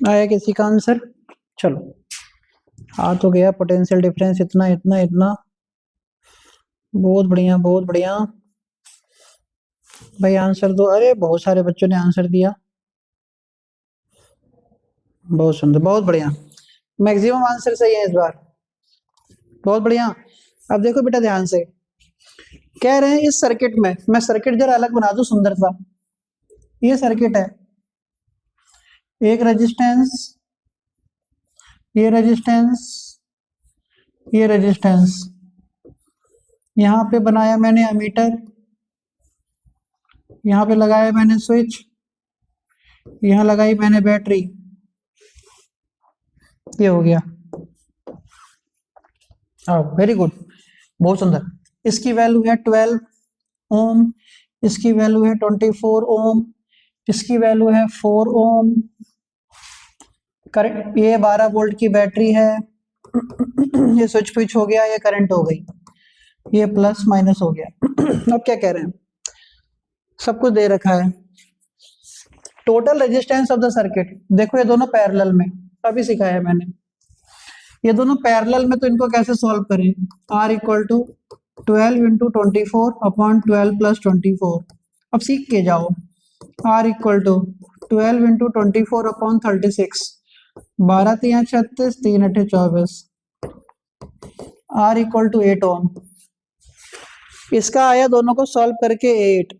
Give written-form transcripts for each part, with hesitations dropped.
आया किसी का आंसर? चलो आ तो गया पोटेंशियल डिफरेंस इतना इतना इतना। बहुत बढ़िया बहुत बढ़िया भाई, आंसर दो। अरे बहुत सारे बच्चों ने आंसर दिया, बहुत सुंदर बहुत बढ़िया। मैक्सिमम आंसर सही है इस बार, बहुत बढ़िया। अब देखो बेटा ध्यान से, कह रहे हैं इस सर्किट में, मैं सर्किट जरा अलग बना दूं सुंदर सा। ये सर्किट है, एक रेजिस्टेंस, ये रेजिस्टेंस, ये रेजिस्टेंस, यहां पे बनाया मैंने अमीटर, यहां पे लगाया मैंने स्विच, यहां लगाई मैंने बैटरी। ये हो गया। वेरी गुड, बहुत सुंदर। इसकी वैल्यू है 12 ओम, इसकी वैल्यू है 24 ओम, इसकी वैल्यू है 4 ओम। करंट, ये 12 वोल्ट की बैटरी है। ये स्विच पिच हो गया, ये करंट हो गई, ये प्लस माइनस हो गया। अब क्या कह रहे हैं, सब कुछ दे रखा है। Total resistance of the circuit, देखो ये दोनों पैरेलल में, अभी सिखाया मैंने। ये दोनों पैरेलल में, तो इनको कैसे सॉल्व करें? R equal to 12 into 24 upon 12 plus 24। अब सीख के जाओ। R equal to 12 into 24 upon 36, 12 3 36, 3 8 24। R equal to 8 ohm. इसका आया दोनों को सॉल्व करके 8।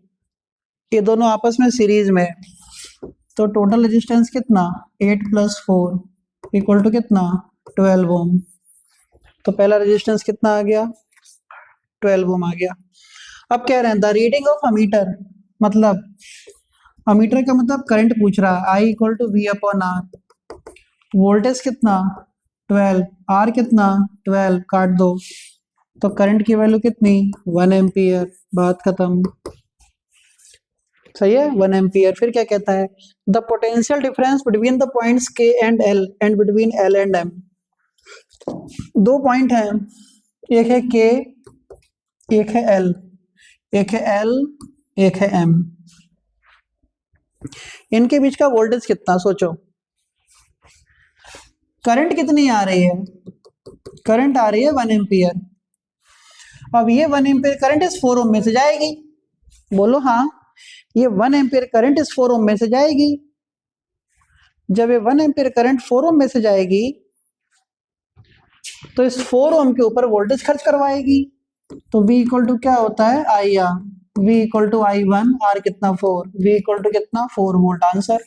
ये दोनों आपस में सीरीज में, तो टोटल रेजिस्टेंस कितना? 8 प्लस 4 इक्वल टू कितना? 12 ओम। तो पहला रेजिस्टेंस कितना आ गया? 12 ओम आ गया। अब कह रहे हैं द रीडिंग ऑफ अमीटर, मतलब अमीटर का मतलब करंट पूछ रहा है। I equal to V upon R. Voltage कितना? 12। आर कितना? 12, काट दो। तो करंट की वैल्यू कितनी? 1 एम्पियर। बात खत्म। सही है, 1 एम्पियर। फिर क्या कहता है? The potential difference between the points K and L and between L and M. दो पॉइंट हैं, एक है के, एक है एल, एक है एल, एक है एम। इनके बीच का वोल्टेज कितना, सोचो। करंट कितनी आ रही है? करंट आ रही है 1 एम्पियर। अब ये 1 एम्पियर करंट इस 4 ओम में से जाएगी। बोलो हाँ, ये 1 एम्पियर करंट इस 4 ओम में से जाएगी। जब ये 1 एम्पियर करंट 4 ओम में से जाएगी, तो इस 4 ओम के ऊपर वोल्टेज खर्च करवाएगी। तो V इक्वल टू क्या होता है? I R. V equal to I1, R कितना? 4। V इक्वल टू कितना? 4 वोल्ट। आंसर।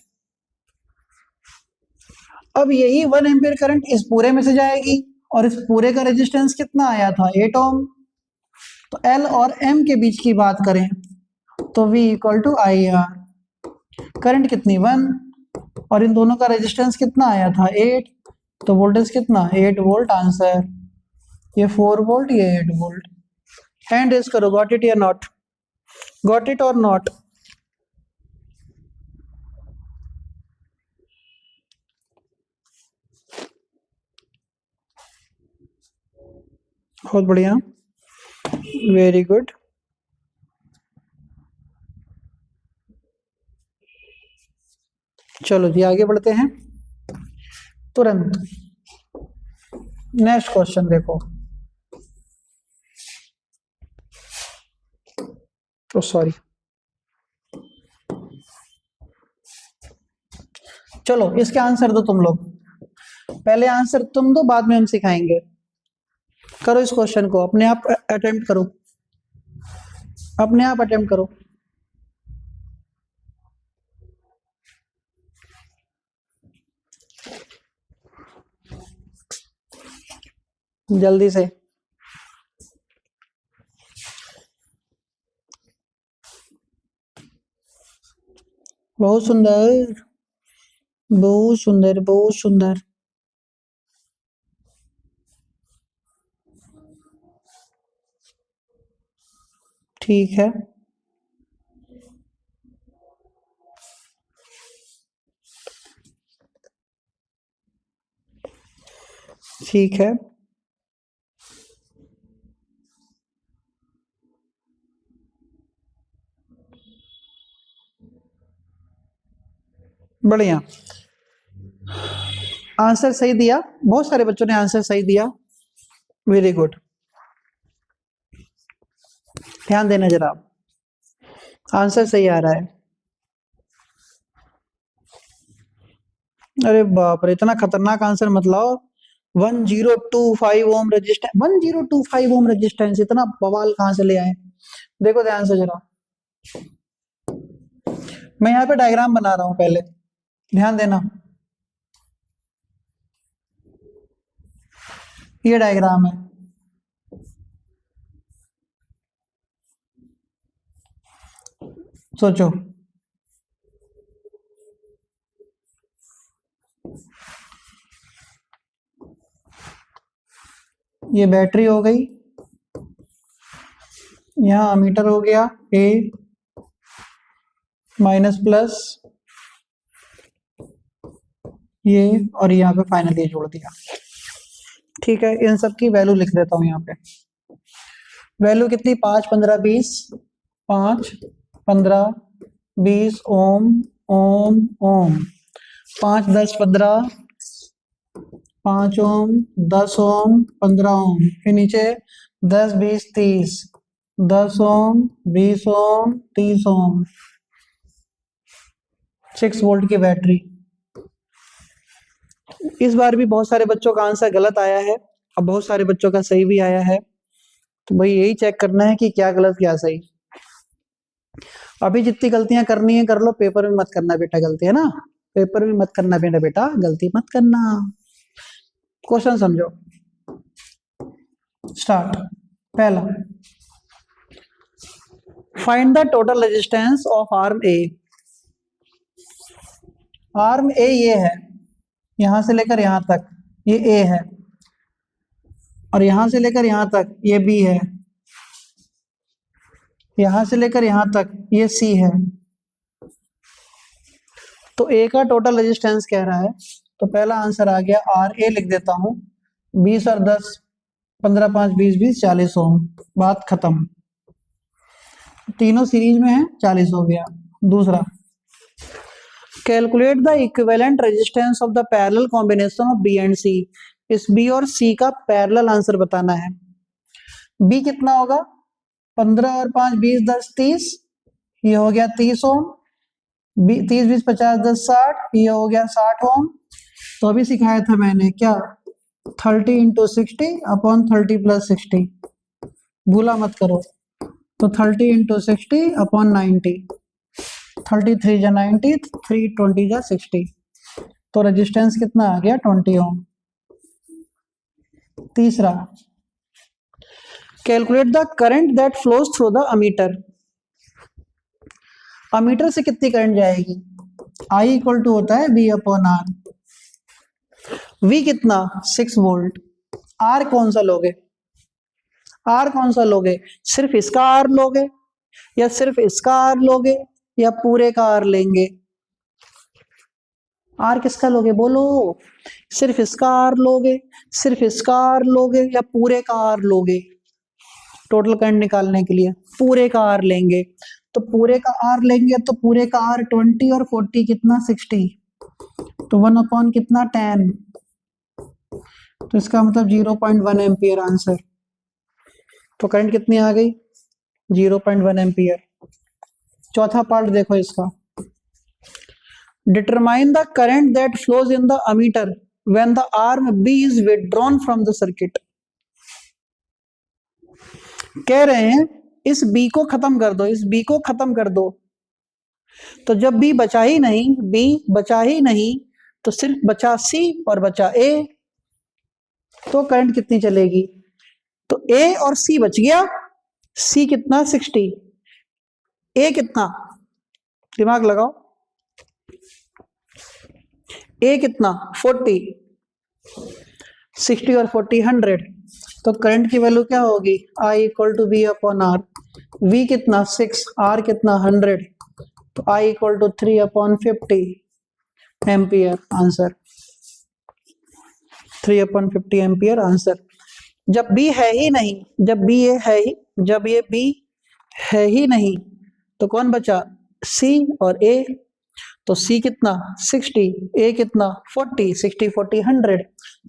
अब यही 1 एम्पियर करंट इस पूरे में से जाएगी, और इस पूरे का रेजिस्टेंस कितना आया था? 8 ओम। तो L और M के बीच की बात करें, तो V equal to I R. Current कितनी? 1, और इन दोनों का रेजिस्टेंस कितना आया था? 8। तो वोल्टेज कितना? 8 वोल्ट। आंसर। ये 4 वोल्ट, ये 8 वोल्ट। हैंड रेज करो, गॉट इट या नॉट? गॉट इट और नॉट? बहुत बढ़िया, वेरी गुड। चलो जी आगे बढ़ते हैं तुरंत। नेक्स्ट क्वेश्चन देखो। तो सॉरी, चलो इसके आंसर दो तुम लोग। पहले आंसर तुम दो, बाद में हम सिखाएंगे। करो इस क्वेश्चन को, अपने आप अटेम्प्ट करो, अपने आप अटेम्प्ट करो। जल्दी से। बहुत सुंदर, बहुत सुंदर, बहुत सुंदर। ठीक है, ठीक है। बढ़िया, आंसर सही दिया, बहुत सारे बच्चों ने आंसर सही दिया, वेरी गुड। ध्यान देना जरा, आंसर सही आ रहा है। अरे बाप रे, इतना खतरनाक आंसर मत लाओ। 1025 ओम रेजिस्टेंस, 1025 ओम रेजिस्टेंस, इतना बवाल कहां से ले आए? देखो ध्यान से जरा, मैं यहाँ पे डायग्राम बना रहा हूं, पहले ध्यान देना। ये डायग्राम है, सोचो। ये बैटरी हो गई, यहाँ अमीटर हो गया ए माइनस प्लस ये, और यहाँ पे फाइनली जोड़ दिया। ठीक है, इन सब की वैल्यू लिख देता हूँ यहाँ पे। वैल्यू कितनी? 5, 15, 20, 5, 15, 20 ओम ओम ओम, 5, 10, 15, 5 ओम, 10 ओम, 15 ओम, फिर नीचे 10, 20, 30, 10 ओम, 20 ओम, 30 ओम, 6 वोल्ट की बैटरी। इस बार भी बहुत सारे बच्चों का आंसर गलत आया है, अब बहुत सारे बच्चों का सही भी आया है, तो भाई यही चेक करना है कि क्या गलत क्या सही। अभी जितनी गलतियां करनी है कर लो, पेपर में मत करना बेटा गलती, है ना? पेपर में मत करना बेटा, गलती मत करना। क्वेश्चन समझो, स्टार्ट। पहला, find the total resistance of arm A. Arm A ये है, यहां से लेकर यहां तक ये ए है, और यहां से लेकर यहां तक ये बी है, यहां से लेकर यहां तक ये सी है। तो ए का टोटल रेजिस्टेंस कह रहा है, तो पहला आंसर आ गया आर ए, लिख देता हूं 20 और 10, 15, 5, 20, 20, 40 ओम। बात खत्म, तीनों सीरीज में है, 40 हो गया। दूसरा, calculate the equivalent resistance of the parallel combination of B and C. इस बी और सी का पैरेलल आंसर बताना है। बी कितना होगा? 15 और 5, 20, 10, 30, ये हो गया 30 ओम। 30, 20, 50, 10, 60, ये हो गया 60 ओम। तो अभी सिखाया था मैंने क्या? 30 इंटू 60 अपॉन 30 प्लस 60, भूला मत करो। तो 30 इंटू 60 अपॉन 90, 33 जा 90, 320 जा 60, तो रेजिस्टेंस कितना आ गया? 20 ओम। तीसरा, calculate the current that flows through the ammeter. Ammeter से कितनी करंट जाएगी? I इक्वल टू होता है V अपॉन आर। V कितना? 6 वोल्ट। R कौन सा लोगे? R कौन सा लोगे? सिर्फ इसका R लोगे, या सिर्फ इसका R लोगे, या पूरे का R लेंगे? R किसका लोगे बोलो? सिर्फ इसका R लोगे, सिर्फ इसका R लोगे, या पूरे का R लोगे? टोटल करंट निकालने के लिए पूरे का R लेंगे, तो पूरे का R लेंगे तो पूरे का R 20 और 40 कितना? 60, तो 1 अपॉन कितना? 10, तो इसका मतलब 0.1 एम्पियर आंसर। तो करंट कितनी आ गई? 0.1 एम्पियर। चौथा पार्ट देखो इसका, determine the current that flows in the ammeter when the arm B is withdrawn from the circuit. कह रहे हैं इस B को खत्म कर दो, इस B को खत्म कर दो। तो जब B बचा ही नहीं, B बचा ही नहीं, तो सिर्फ बचा C और बचा A, तो करंट कितनी चलेगी? तो A और C बच गया, C कितना? 60, A कितना? दिमाग लगाओ, A कितना? 40, 60 और 40 100, तो करंट की वैल्यू क्या होगी? I equal to V upon R. V कितना? 6, R कितना? 100, तो I equal to 3 upon 50 ampere answer. 3 upon 50 ampere answer. जब B है ही नहीं, जब ये B है ही नहीं, तो कौन बचा? C और A। तो C कितना 60, A कितना 40, 60 40 100,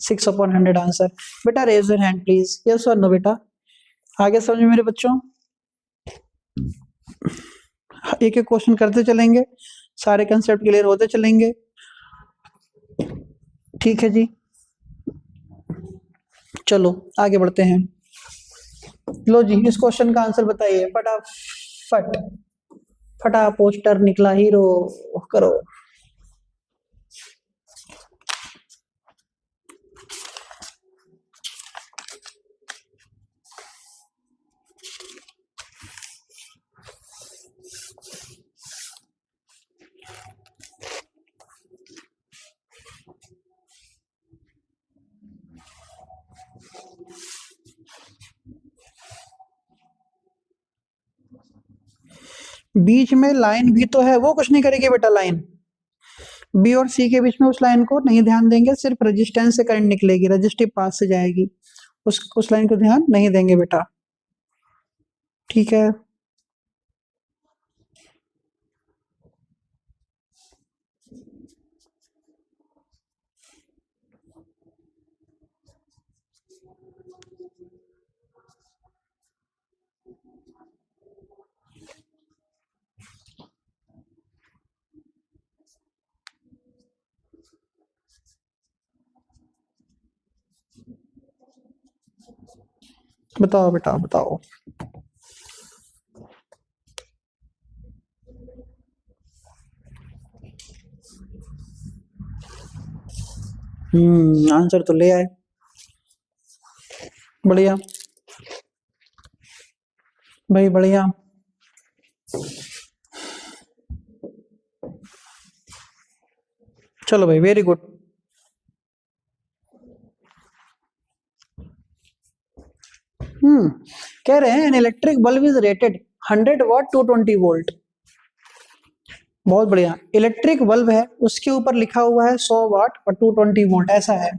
6/100 आंसर। बेटा raise your hand please, yes और नो बेटा। आगे समझ में मेरे बच्चों, एक एक क्वेश्चन करते चलेंगे, सारे कंसेप्ट क्लियर होते चलेंगे, ठीक है जी। चलो आगे बढ़ते हैं। लो जी, इस क्वेश्चन का आंसर बताइए फटाफट। फटा पोस्टर निकला हीरो, करो। बीच में लाइन भी तो है, वो कुछ नहीं करेगी बेटा। लाइन बी और सी के बीच में उस लाइन को नहीं ध्यान देंगे, सिर्फ रेजिस्टेंस से करंट निकलेगी, रेजिस्टिव पाथ से जाएगी, उस लाइन को ध्यान नहीं देंगे बेटा, ठीक है। बताओ बेटा बताओ। आंसर तो ले आए, बढ़िया भाई बढ़िया। चलो भाई वेरी गुड। कह रहे हैं an electric bulb is rated 100 watt 220 volt. बहुत बढ़िया, इलेक्ट्रिक बल्ब है, उसके ऊपर लिखा हुआ है 100 वाट और 220 वोल्ट, ऐसा है।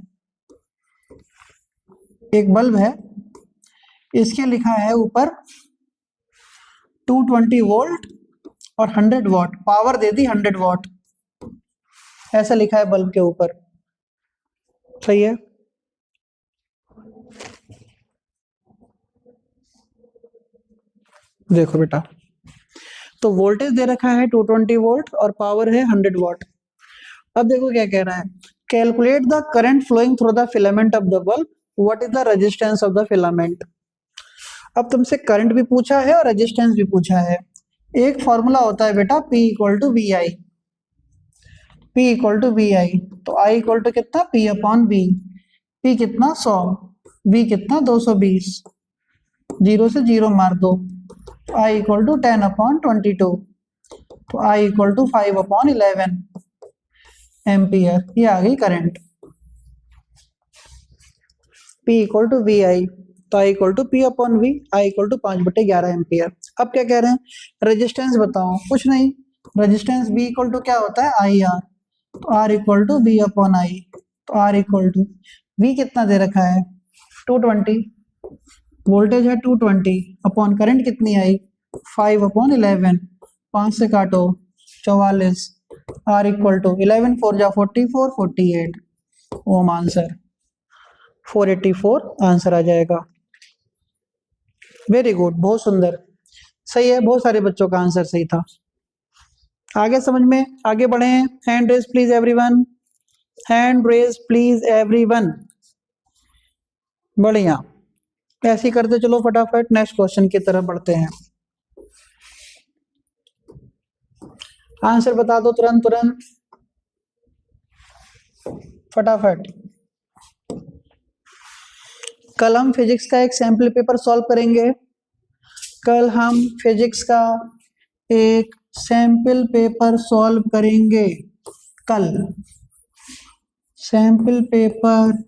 एक बल्ब है, इसके लिखा है ऊपर 220 वोल्ट और 100 वाट, पावर दे दी 100 वाट, ऐसा लिखा है बल्ब के ऊपर, सही है। देखो बेटा, तो वोल्टेज दे रखा है 220 वोल्ट और पावर है 100 वाट। अब देखो क्या कह रहा है, calculate the current flowing through the filament of the bulb, what is the resistance of the filament. अब तुमसे करंट भी पूछा है और रेजिस्टेंस भी पूछा है। एक फॉर्मूला होता है बेटा P equal to V I, P equal to V I, तो I इक्वल टू कितना P अपॉन V, P कितना 100, V कितना 220, 0 से 0 मार दो, तो I इक्वल टू 10 अपॉन 22, तो I equal to 5 upon 11 ampere, ये आ गई current. P equal to V I, तो I equal to P upon V, I equal to 5/11 ampere. अब क्या कह रहे हैं, रेजिस्टेंस बताओ, कुछ नहीं, रेजिस्टेंस V इक्वल टू क्या होता है IR, तो R equal to V upon I, तो R इक्वल टू V कितना दे रखा है 220, वोल्टेज है 220 अपॉन करंट कितनी आई 5 अपॉन 11, 5 से काटो 44, R इक्वल टू 11 4 जा 44 48 ओम, आंसर 484 आंसर आ जाएगा। वेरी गुड, बहुत सुंदर, सही है, बहुत सारे बच्चों का आंसर सही था। आगे समझ में, आगे बढ़े। Hand raise please everyone, hand raise please everyone, बढ़िया, ऐसे ही करते चलो फटाफट, नेक्स्ट क्वेश्चन की तरफ बढ़ते हैं। आंसर बता दो तुरंत तुरंत फटाफट। कल हम फिजिक्स का एक सैंपल पेपर सॉल्व करेंगे, कल हम फिजिक्स का एक सैंपल पेपर सॉल्व करेंगे, कल सैंपल पेपर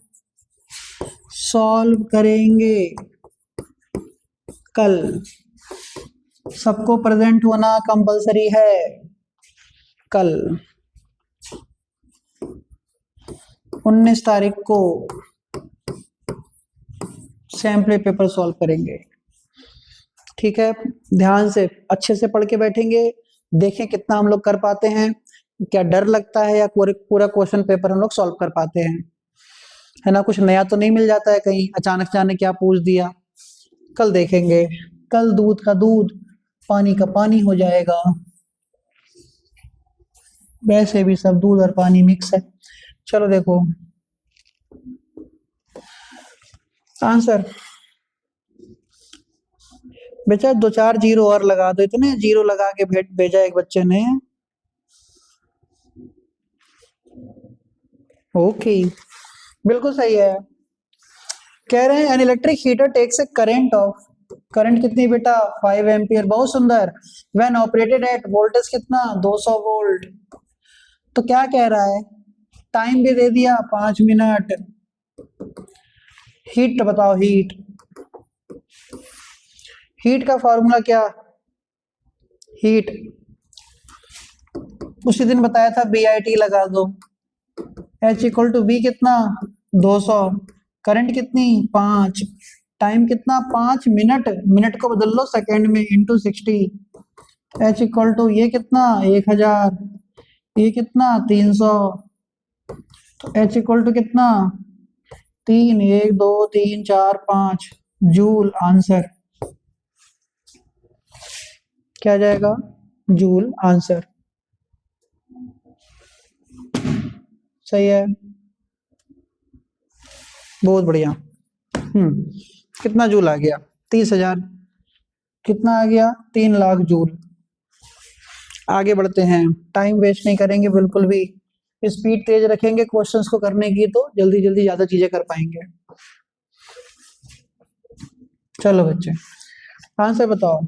सॉल्व करेंगे कल, सबको प्रेजेंट होना कंपलसरी है कल 19 तारीख को सैंपल पेपर सॉल्व करेंगे, ठीक है। ध्यान से अच्छे से पढ़ के बैठेंगे, देखें कितना हम लोग कर पाते हैं। क्या डर लगता है या पूरे पूरा क्वेश्चन पेपर हम लोग सॉल्व कर पाते हैं, है ना? कुछ नया तो नहीं मिल जाता है कहीं अचानक जाने क्या पूछ दिया। कल देखेंगे, कल दूध का दूध पानी का पानी हो जाएगा। वैसे भी सब दूध और पानी मिक्स है। चलो देखो आंसर। बेटा 2-4 जीरो और लगा दो, इतने जीरो लगा के भेजा एक बच्चे ने। ओके बिल्कुल सही है। कह रहे हैं an electric heater takes a current of, current कितनी बेटा 5 एम्पियर, बहुत सुंदर। व्हेन ऑपरेटेड एट वोल्टेज कितना 200 वोल्ट। तो क्या कह रहा है, टाइम भी दे दिया 5 मिनट। हीट बताओ, हीट, हीट का फॉर्मूला क्या, हीट उसी दिन बताया था BIT लगा दो। H इक्वल टू बी कितना 200, करंट कितनी 5, टाइम कितना 5 मिनट, मिनट को बदल लो सेकंड में इंटू 60। H इक्वल टू ये कितना 1000, ये कितना 300, तो H इक्वल टू कितना 3, 1 2 3 4 5 जूल। आंसर क्या जाएगा, जूल आंसर। सही है, बहुत बढ़िया। कितना जूल आ गया 30,000, कितना आ गया 3 लाख जूल। आगे बढ़ते हैं, टाइम वेस्ट नहीं करेंगे बिल्कुल भी, स्पीड तेज रखेंगे क्वेश्चंस को करने की तो जल्दी जल्दी ज्यादा चीजें कर पाएंगे। चलो बच्चे आंसर बताओ,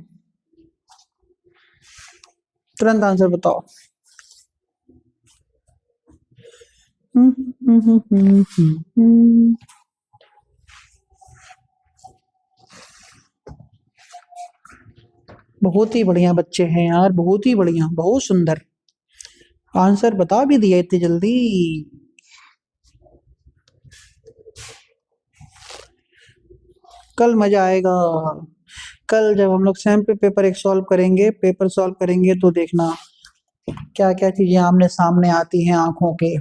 तुरंत आंसर बताओ। बहुत ही बढ़िया बच्चे हैं यार, बहुत ही बढ़िया, बहुत सुंदर। आंसर बता भी दिया इतनी जल्दी। कल मजा आएगा, कल जब हम लोग सैम पे पेपर एक सॉल्व करेंगे, पेपर सॉल्व करेंगे तो देखना क्या क्या चीजें आमने सामने आती हैं आंखों के।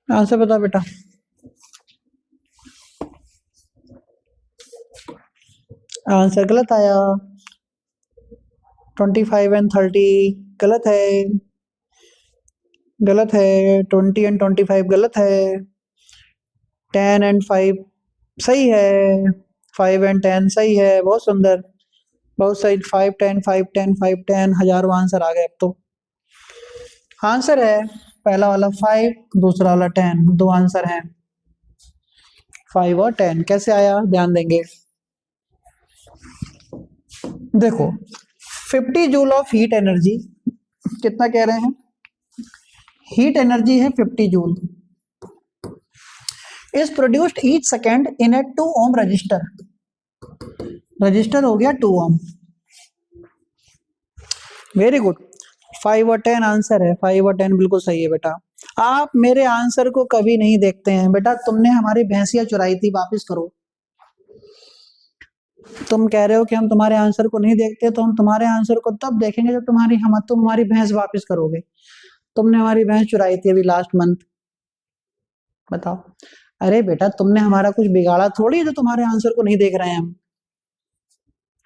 आंसर बता बेटा। आंसर गलत आया, 25 एंड 30 गलत है, गलत है। 20 एंड 25 गलत है, 10 एंड 5 सही है, 5 एंड 10 सही है, बहुत सुंदर, बहुत सही। 5 10 5 10 5 10, हजारों आंसर आ गए अब तो। आंसर है पहला वाला 5, दूसरा वाला 10, दो आंसर हैं 5 और 10। कैसे आया ध्यान देंगे, देखो 50 जूल ऑफ हीट एनर्जी, कितना कह रहे हैं, हीट एनर्जी है 50 joule, is produced each second in a 2 ohm resistor, resistor हो गया 2 ओम। वेरी गुड, 5 और 10 आंसर है, 5 और 10 बिल्कुल सही है बेटा। आप मेरे आंसर को कभी नहीं देखते हैं बेटा, तुमने हमारी भैंसिया चुराई थी, वापस करो। तुम कह रहे हो कि हम तुम्हारे आंसर को नहीं देखते, तो हम तुम्हारे आंसर को तब देखेंगे जब तुम हमारी भैंस वापस करोगे। तुमने हमारी भैंस चुराई थी अभी लास्ट मंथ, बताओ। अरे बेटा तुमने हमारा कुछ बिगाड़ा थोड़ी जो तुम्हारे आंसर को नहीं देख रहे हैं हम,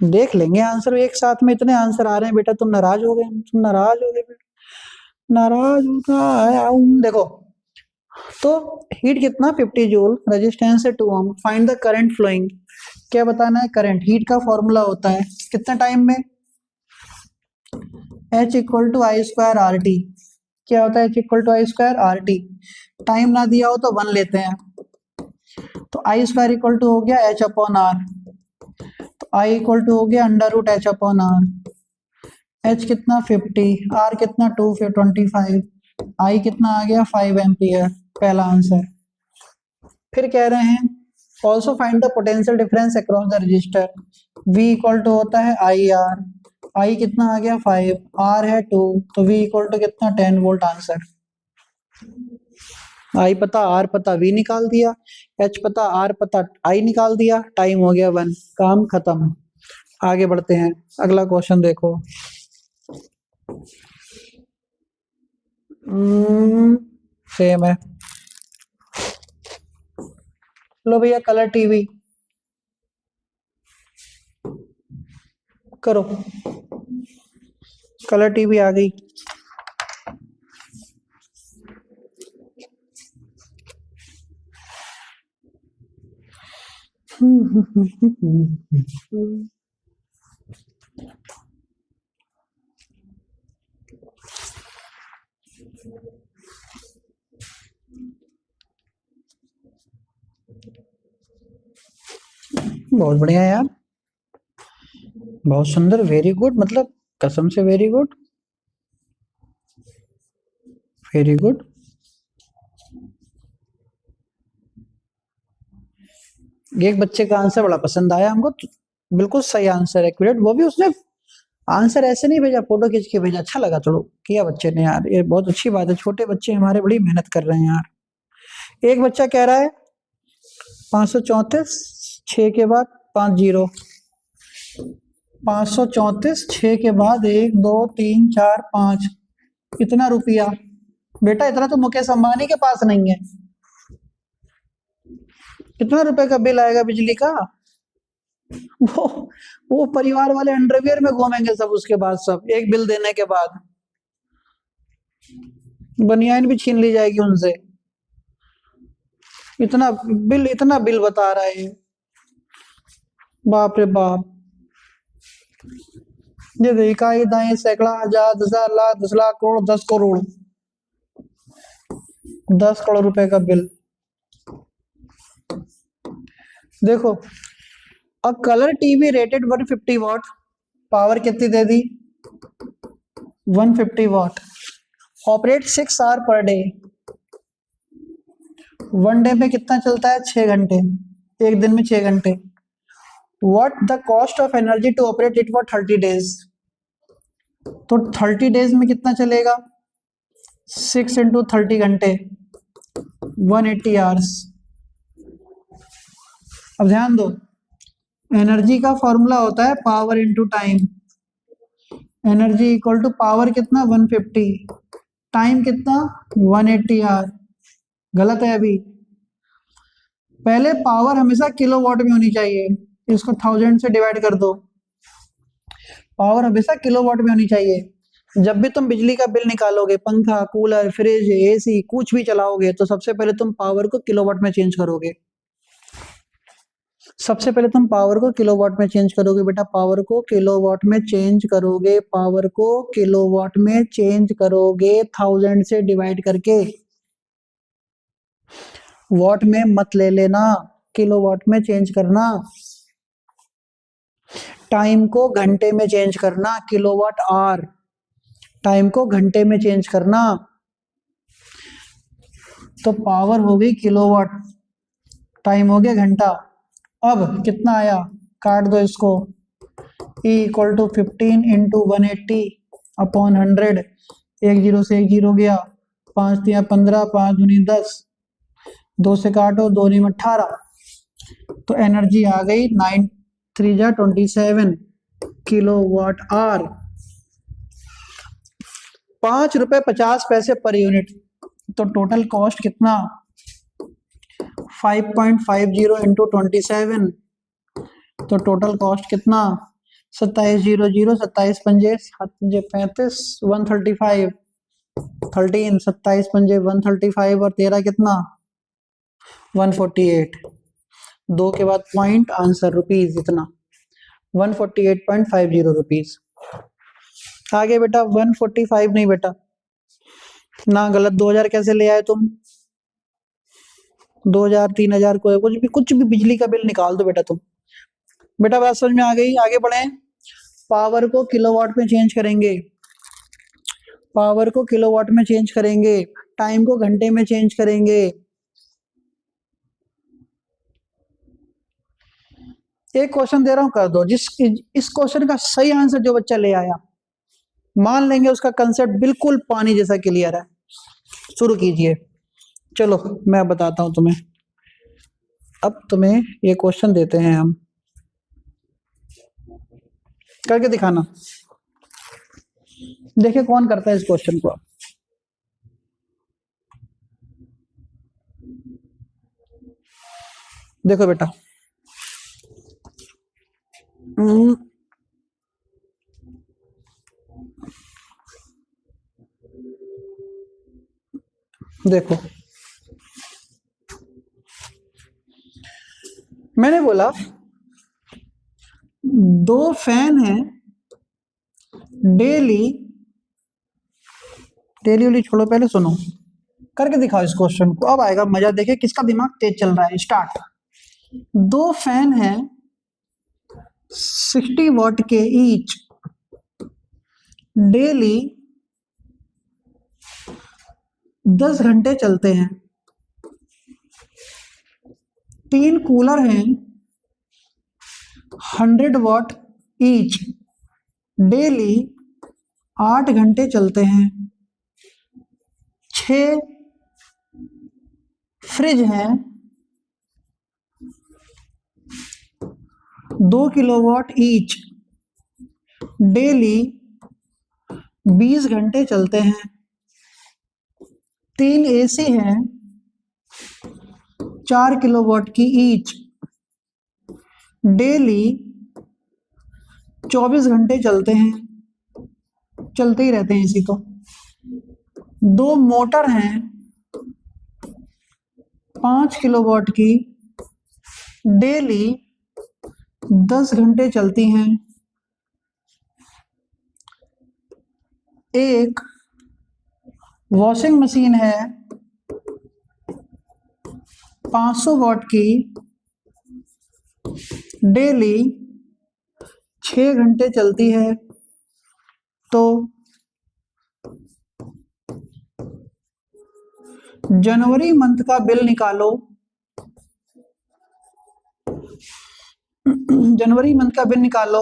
देख लेंगे आंसर एक साथ में। इतने आंसर आ रहे हैं बेटा, तुम नाराज हो गए, तुम नाराज हो गए बेटा, नाराज होता है। देखो तो हीट कितना 50 जूल, रेजिस्टेंस है 2 ओम, फाइंड द करंट फ्लोइंग। क्या बताना है, करंट, हीट का फॉर्मूला होता है कितना टाइम में, H equal to I square R T. क्या होता है H equal to I square R T, time ना दिया हो तो 1 लेते हैं, तो आई स्क्वायर इक्वल टू हो गया H अपॉन आर, तो आई इक्वल टू हो गया under root H upon R. H कितना 50, R कितना 2 फिर 25, I कितना आ गया 5 एम्पियर, पहला आंसर। फिर कह रहे हैं also find the potential difference across the resistor, V equal to होता है आई आर, I कितना आ गया 5, R है 2, तो V इक्वल टू कितना 10 वोल्ट। आंसर I पता R पता V निकाल दिया, H पता R पता I निकाल दिया, टाइम हो गया 1, काम खत्म। आगे बढ़ते हैं, अगला क्वेश्चन देखो। सेम है। लो भैया कलर टीवी करो, कलर टीवी आ गई। बहुत बढ़िया यार, बहुत सुंदर, वेरी गुड, मतलब कसम से वेरी गुड, वेरी गुड। एक बच्चे का आंसर बड़ा पसंद आया हमको, बिल्कुल सही आंसर, एक्यूरेट, वो भी उसने आंसर ऐसे नहीं भेजा, फोटो खींच के भेजा, अच्छा लगा, चलो किया बच्चे ने यार, ये बहुत अच्छी बात है, छोटे बच्चे हमारे बड़ी मेहनत कर रहे हैं यार। एक बच्चा कह रहा है 534, 6 के बाद 5 जीरो, 534, 6 के बाद 1 2 3 4 5, इतना रुपया। बेटा इतना तो मुकेश अंबानी के पास नहीं है, कितना रुपए का बिल आएगा बिजली का? वो वो परिवार वाले अंडरवियर में घूमेंगे सब, उसके बाद सब एक बिल देने के बाद बनियान भी छीन ली जाएगी उनसे, इतना बिल बता रहा है, बाप रे बाप। ये देखो, इकाई दाई सैकड़ा हजार 10,000 लाख 10 लाख करोड़ 10 करोड़, 10 करोड़ रुपए का बिल। देखो, a colour TV rated 150 watt, power कितनी दे दी? 150 watt, operate 6 hour per day, one day में कितना चलता है? 6 घंटे, एक दिन में 6 घंटे। What the cost of energy to operate it for 30 days, तो 30 डेज में कितना चलेगा? 6 इंटू 30 घंटे, 180 आवर्स। अब ध्यान दो, एनर्जी का फॉर्मूला होता है power into time, energy equal to power कितना? 150, टाइम कितना? 180 आवर। गलत है अभी, पहले पावर हमेशा किलोवाट में होनी चाहिए, इसको 1000 से डिवाइड कर दो, पावर हमेशा किलोवाट में होनी चाहिए। जब भी तुम बिजली का बिल निकालोगे, पंखा कूलर फ्रिज एसी कुछ भी चलाओगे, तो सबसे पहले तुम पावर को किलोवाट में चेंज करोगे, सबसे पहले तुम पावर को किलोवाट में चेंज करोगे बेटा, पावर को किलोवाट में चेंज करोगे, पावर को किलोवाट में चेंज करोगे 1000 से डिवाइड करके, वॉट में मत ले लेना, किलोवाट में चेंज करना। टाइम को घंटे में चेंज करना, किलोवाट आवर, टाइम को घंटे में चेंज करना, तो पावर हो गई किलोवाट, टाइम हो गया घंटा। अब कितना आया? काट दो इसको, E equal to 15 into 180 upon 100, एक जीरो से एक जीरो गया, 5 दिया 15, 5 दूनी 10, 2 से काटो, 2 नी 18, तो एनर्जी आ गई 9 3 जा 27 किलोवाट आवर, 5.50 रुपए पर यूनिट। तो टोटल कॉस्ट कितना? 5.50 इंटू 27, तो टोटल कॉस्ट कितना? 2700, 27 पंजे 35, 135, 13, 27 पंजे 135 और 13 कितना? 148, 2 के बाद पॉइंट, आंसर रुपीज, इतना 148.50 रुपीज। आगे बेटा 145 नहीं बेटा, ना गलत, 2000 कैसे ले आए तुम? 2000 3000 को कुछ भी बिजली का बिल निकाल दो बेटा तुम। बेटा बात समझ में आ गई? आगे बढ़े, पावर को किलोवाट में चेंज करेंगे, पावर को किलोवाट में चेंज करेंगे, टाइम को घंटे में चेंज करेंगे। एक क्वेश्चन दे रहा हूं, कर दो, इस क्वेश्चन का सही आंसर जो बच्चा ले आया, मान लेंगे उसका कंसेप्ट बिल्कुल पानी जैसा क्लियर है। शुरू कीजिए, चलो मैं बताता हूं तुम्हें। अब तुम्हें ये क्वेश्चन देते हैं हम, करके दिखाना। देखिए कौन करता है इस क्वेश्चन को। देखो बेटा, देखो मैंने बोला 2 फैन हैं डेली, डेली वाली छोड़ो, पहले सुनो, करके दिखाओ इस क्वेश्चन को, अब आएगा मजा। देखिए किसका दिमाग तेज चल रहा है। स्टार्ट। 2 फैन हैं 60 वॉट के ईच, डेली 10 घंटे चलते हैं। 3 कूलर हैं 100 वॉट ईच, डेली 8 घंटे चलते हैं। 6 फ्रिज हैं 2 किलोवाट ईच, डेली 20 घंटे चलते हैं। 3 एसी हैं 4 किलोवाट की ईच, डेली 24 घंटे चलते हैं, चलते ही रहते हैं एसी तो। 2 मोटर हैं 5 किलोवाट की, डेली 10 घंटे चलती हैं। 1 वॉशिंग मशीन है 500 वॉट की, डेली 6 घंटे चलती है। तो जनवरी मंथ का बिल निकालो। जनवरी मंथ का बिल निकालो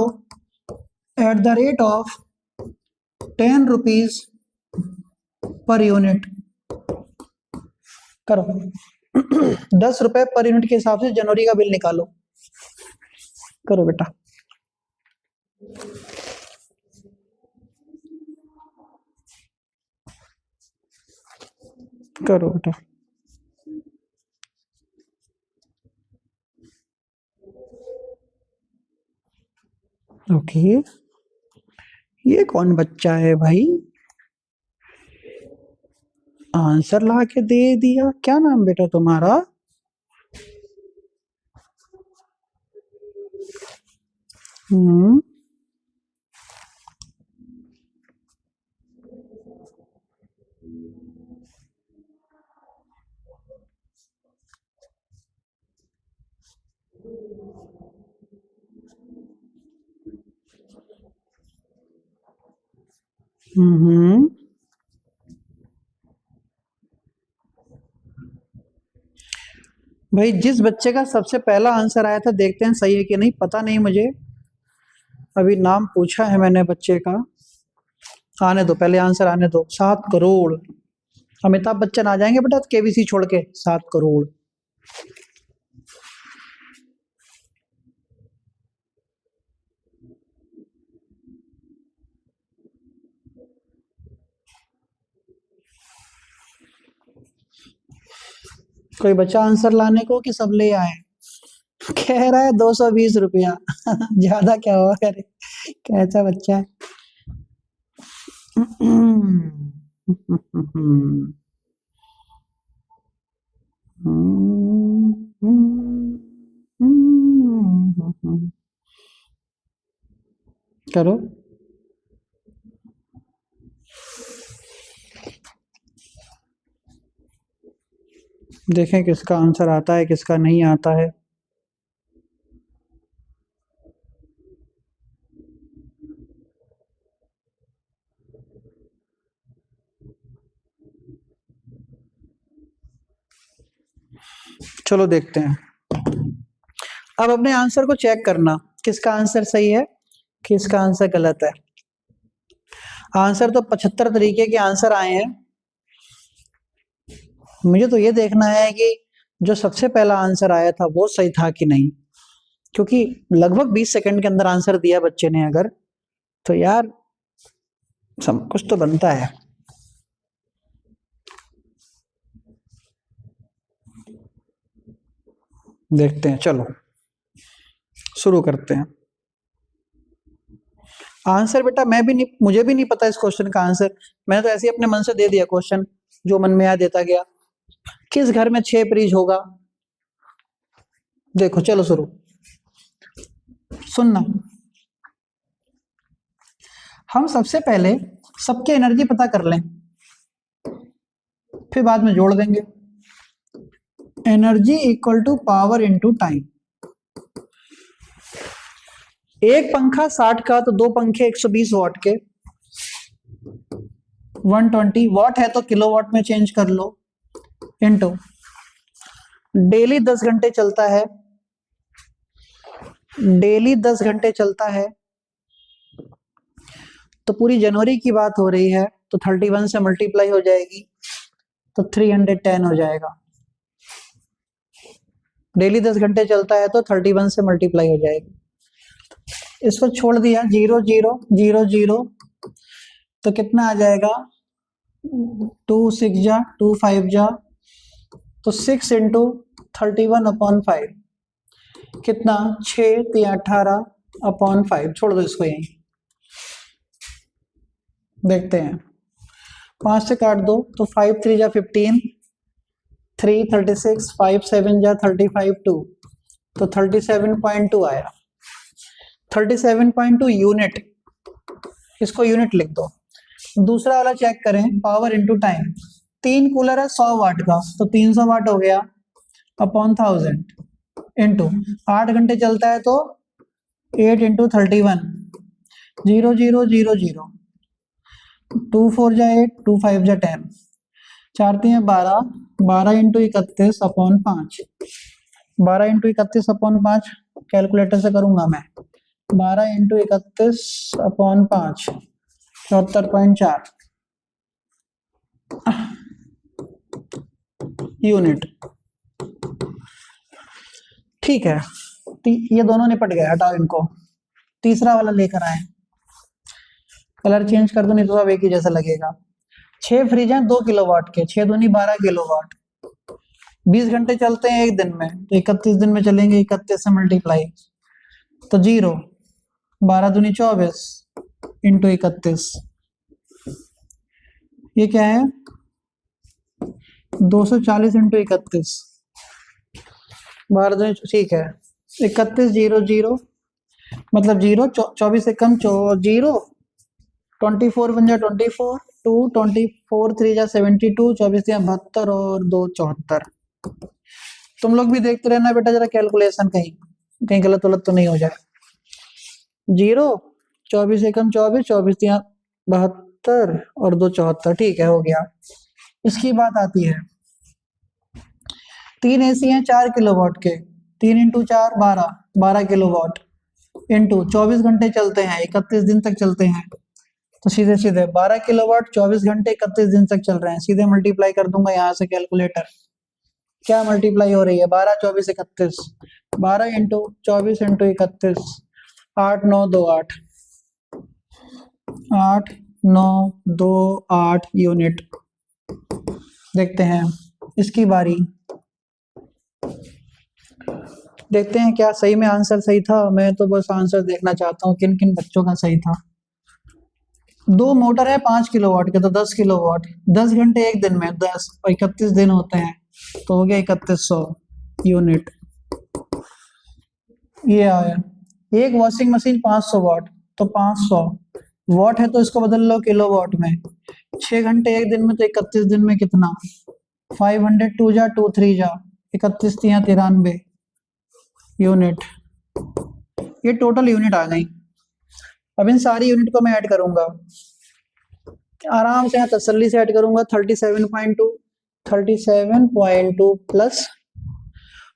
at the rate of 10 rupees per unit. करो 10 रुपए पर यूनिट के हिसाब से जनवरी का बिल निकालो। करो बेटा। करो बेटा। ओके, ये कौन बच्चा है भाई, आंसर ला के दे दिया। क्या नाम बेटा तुम्हारा? हम्म, हम्म, भाई जिस बच्चे का सबसे पहला आंसर आया था, देखते हैं सही है कि नहीं, पता नहीं मुझे, अभी नाम पूछा है मैंने बच्चे का। आने दो, पहले आंसर आने दो। 7 करोड़। अमिताभ बच्चन आ जाएंगे बेटा केबीसी छोड़ के। 7 करोड़। कोई बच्चा आंसर लाने को कि सब ले आए? कह रहा है 220 रुपया। ज्यादा क्या हुआ, करे कैसा बच्चा है। करो। देखें किसका आंसर आता है किसका नहीं आता है। चलो देखते हैं। अब अपने आंसर को चेक करना, किसका आंसर सही है किसका आंसर गलत है। आंसर तो 75 तरीके के आंसर आए हैं। मुझे तो ये देखना है कि जो सबसे पहला आंसर आया था वो सही था कि नहीं, क्योंकि लगभग 20 सेकंड के अंदर आंसर दिया बच्चे ने। अगर तो यार सब कुछ तो बनता है। देखते हैं, चलो शुरू करते हैं। आंसर बेटा मैं भी नहीं, मुझे भी नहीं पता इस क्वेश्चन का आंसर। मैंने तो ऐसे ही अपने मन से दे दिया क्वेश्चन, जो मन में आया देता गया। किस घर में 6 फ्रिज होगा? देखो चलो शुरू, सुनना। हम सबसे पहले सबकी एनर्जी पता कर लें, फिर बाद में जोड़ देंगे। Energy equal to power into time. एक पंखा 60 का, तो दो पंखे 120 वाट के, 120 वाट है तो किलोवाट में चेंज कर लो, इनटू डेली 10 घंटे चलता है, डेली 10 घंटे चलता है, तो पूरी जनवरी की बात हो रही है, तो 31 से मल्टीप्लाई हो जाएगी, तो 310 हो जाएगा। डेली 10 घंटे चलता है तो 31 से मल्टीप्लाई हो जाएगी। इसको छोड़ दिया, 0 0 0 0, तो कितना आ जाएगा? 2 6 जा, 2 5 जा, तो 6 इंटू 31/5 कितना? 6 3 18/5। छोड़ दो इसको यहीं, देखते हैं। 5 से काट दो तो 5 3 जा 15, 3 36, 5 7 जा 35 2, तो 37.2 आया। 37.2 यूनिट, इसको यूनिट लिख दो। दूसरा वाला चेक करें, पावर इनटू टाइम। 3 कूलर है 100 वाट का, तो 300 वाट हो गया अपॉन 1000, इनटू 8 घंटे चलता है तो 8 इंटू 31, 0 0 0 0, 2 4 जा 8, 2 5 जा 10, 4 3 12, 12 into 31 upon 5, 12 into 31 upon 5 calculator से करूंगा मैं। 12 इंटू 31 अपॉन 5, 74.4 यूनिट। ठीक है, ये दोनों निपट गए, हटाओ इनको। तीसरा वाला लेकर आए, कलर चेंज कर दो नहीं तो सब एक ही जैसा लगेगा। 6 फ्रिज हैं 2 किलोवाट के, 6 दूनी 12 किलोवाट, 20 घंटे चलते हैं एक दिन में, तो 31 दिन में चलेंगे, 31 से मल्टीप्लाई, तो 0, 12 दूनी 24 इंटू 31, ये क्या है? 240 इंटू 31, 12 दूनी, ठीक है, 31 0 0, मतलब 0, 24 से कम 0, 24 बन जा 24, 2 24 3 जा 72, 24 या 72 और 2 74। तुम लोग भी देखते रहना बेटा जरा कैलकुलेशन, कहीं गलत वलत तो नहीं हो जाए। 0, 24 से कम 24, 24 या 72 और 2 74, ठीक है, हो गया। इसकी बात आती है, 3 एसी हैं 4 किलोवाट के, 3 इंटू 4 12, 12 किलोवाट, इंटू 24 घंटे चलते हैं, 31 दिन तक चलते हैं, तो सीधे सीधे 12 किलोवाट 24 घंटे 31 दिन तक चल रहे हैं, सीधे मल्टीप्लाई कर दूंगा यहाँ से कैलकुलेटर। क्या मल्टीप्लाई हो रही है? 12 24 31, 12 इंटू 24 इंटू 31, 8 9 2 8, 8 9 2 8 यूनिट। देखते हैं इसकी बारी, देखते हैं क्या सही में आंसर सही था। मैं तो बस आंसर देखना चाहता हूँ किन किन बच्चों का सही था। 2 मोटर है 5 किलोवाट के, तो 10 किलोवाट, 10 घंटे एक दिन में, 10 और 31 दिन होते हैं, तो हो गया 3100 यूनिट। ये आया। एक वॉशिंग मशीन 500 वाट, तो 500 वाट है तो इसको बदल लो किलोवाट में। 6 घंटे एक दिन में, तो 31 दिन में कितना? 500 2 जा 2 3 जा 31 3 93 यूनिट। ये टोटल यूनिट आ गई। अब इन सारी यूनिट को मैं ऐड करूंगा, आराम से यहाँ तसल्ली से ऐड करूंगा। 37.2 plus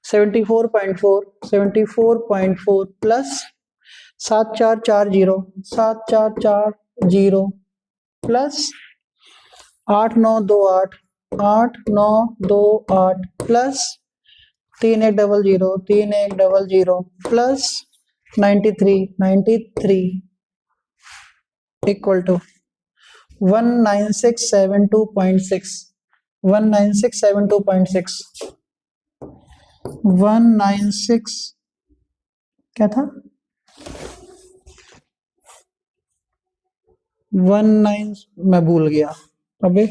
74.4 74.4 plus 7440 plus 8928 8928 plus 3100 plus 93 equal to 19672.6 19672.6 196 क्या था 19 मैं भूल गया अबे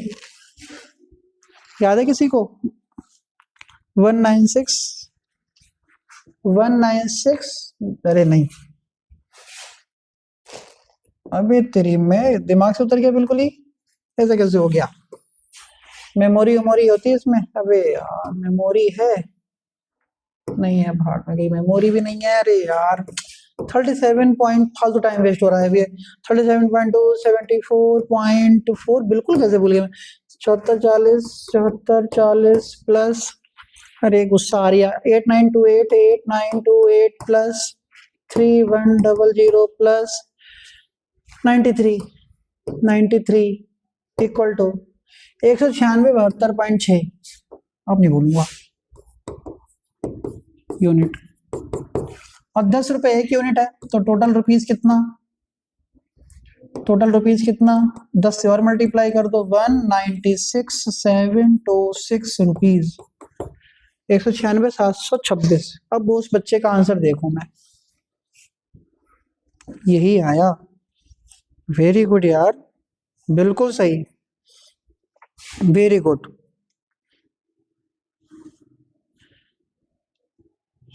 याद है किसी को 196 196 अरे नहीं अबे तेरी मैं दिमाग से उतर गया बिल्कुल ही ऐसे कैसे हो गया मेमोरी होती है इसमें अबे यार मेमोरी है नहीं है भाग में गई मेमोरी भी नहीं है अरे यार 37 पॉइंट फालतू टाइम वेस्ट हो रहा है अभी 37.2 74.4 बिल्कुल कैसे भूल गया मैं 74 40 प्लस अरे गुस्सा आ रही है 8928 प्लस 3100 प्लस 93 इक्वल टू 196 अब नहीं बोलूंगा यूनिट और 10 रुपए एक यूनिट है तो टोटल रुपीस कितना 10 से और मल्टीप्लाई कर दो 196,726 रुपीज 196,726 अब उस बच्चे का आंसर देखूं मैं यही आया वेरी गुड यार बिल्कुल सही वेरी गुड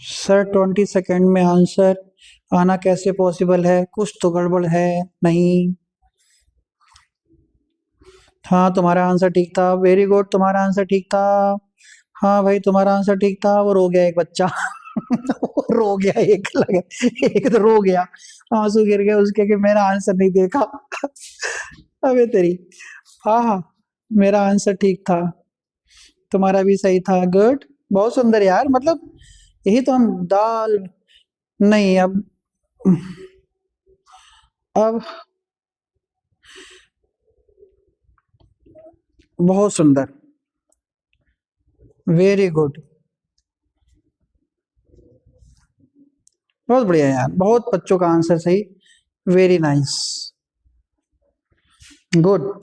सर 20 सेकेंड में आंसर आना कैसे पॉसिबल है कुछ तो गड़बड़ है नहीं हाँ तुम्हारा आंसर ठीक था वेरी गुड तुम्हारा आंसर ठीक था हाँ भाई तुम्हारा आंसर ठीक था वो रो गया एक बच्चा वो रो गया एक लगा एक तो रो गया आंसू गिर गया उसके कि मेरा आंसर नहीं देखा अबे तेरी हाँ मेरा आंसर ठीक था तुम्हारा भी सही था गुड बहुत सुंदर यार मतलब यही तो हम दाल नहीं अब बहुत सुंदर वेरी गुड बहुत बढ़िया यार बहुत बच्चों का आंसर सही वेरी नाइस गुड